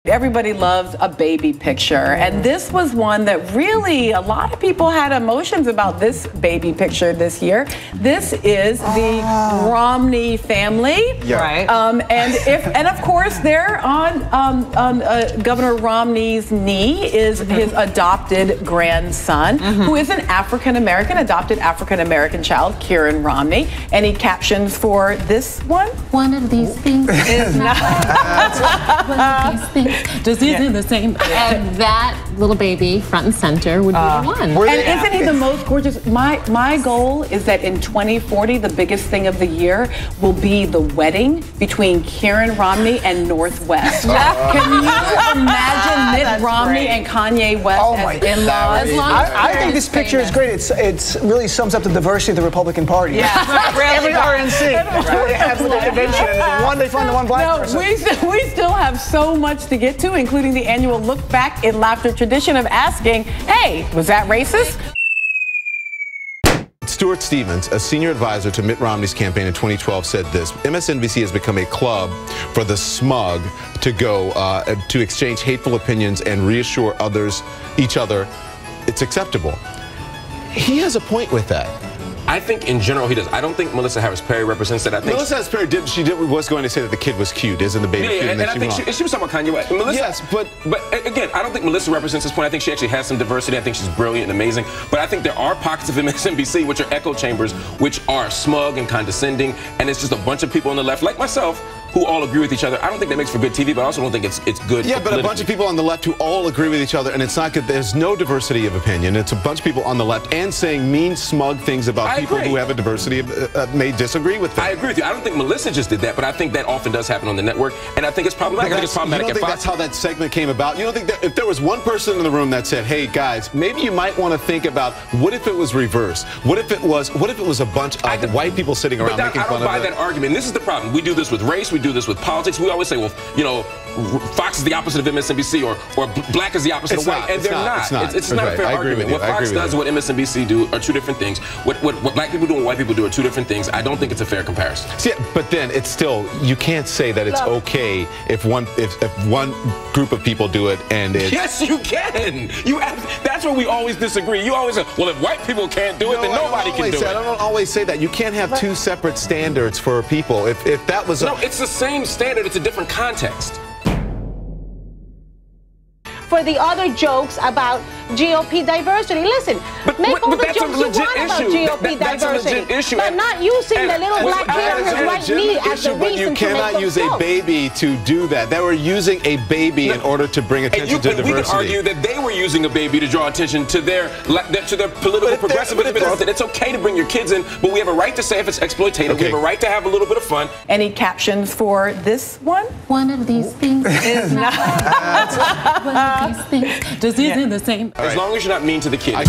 Everybody loves a baby picture, and this was one that really a lot of people had emotions about this baby picture this year. This is the Romney family, right? And of course, there on Governor Romney's knee is his adopted grandson, who is an adopted African American child, Kieran Romney, and he captions for this one. One of these things is not one of these things. Just isn't the same. And that little baby, front and center, would be the one. And isn't he the most gorgeous? My goal is that in 2040, the biggest thing of the year will be the wedding between Kieran Romney and Northwest. Can you imagine Mitt Romney and Kanye West as in-laws? I think this picture is great. It really sums up the diversity of the Republican Party. Yeah, every RNC. They have the convention. They find the one black person. We still have so much to get to, including the annual Look Back in Laughter tradition of asking, hey, was that racist? Stuart Stevens, a senior advisor to Mitt Romney's campaign in 2012, said this: MSNBC has become a club for the smug to go to exchange hateful opinions and reassure each other it's acceptable. He has a point with that. I think in general he does. I don't think Melissa Harris Perry represents that. I think Melissa Harris Perry was going to say that the kid was cute, isn't the baby cute? And I think she was talking about Kanye West. Melissa, yes, but again, I don't think Melissa represents this point. I think she actually has some diversity. I think she's brilliant and amazing. But I think there are pockets of MSNBC which are echo chambers, which are smug and condescending, and it's just a bunch of people on the left, like myself, who all agree with each other. I don't think that makes for good TV, but I also don't think it's good. Yeah, but a bunch of people on the left who all agree with each other, and it's not good. There's no diversity of opinion. It's a bunch of people on the left and saying mean, smug things about people who have a diversity may disagree with them. I agree with you. I don't think Melissa just did that, but I think that often does happen on the network, and I think it's problematic. I think it's problematic. You don't think that's how that segment came about? You don't think that if there was one person in the room that said, "Hey guys, maybe you might want to think about what if it was reversed? What if it was a bunch of white people sitting around making fun of it?" I don't buy that argument. This is the problem. We do this with race. We do this with politics. We always say, well, you know, Fox is the opposite of MSNBC, or black is the opposite of white, and they're not. It's not a fair argument. What Fox does and what MSNBC do are two different things. What black people do and white people do are two different things. I don't think it's a fair comparison. See, but then it's still, you can't say that it's okay if one group of people do it and it's... Yes, you can. That's where we always disagree. You always say, well, if white people can't do it, then nobody can do it. I don't always say that. You can't have two separate standards for people. If that was No, it's the same standard. It's a different context. For the other jokes about GOP diversity. Listen, make all the jokes you want about GOP diversity, but not using the little black kid on his right knee as the reason to make those jokes. You cannot use a baby to do that. They were using a baby in order to bring attention to diversity. We could argue that they were using a baby to draw attention to their political progressivism. It's okay to bring your kids in, but we have a right to say if it's exploitative. We have a right to have a little bit of fun. Any captions for this one? One of these things is not one of these things. Just isn't the same. As long as you're not mean to the kid.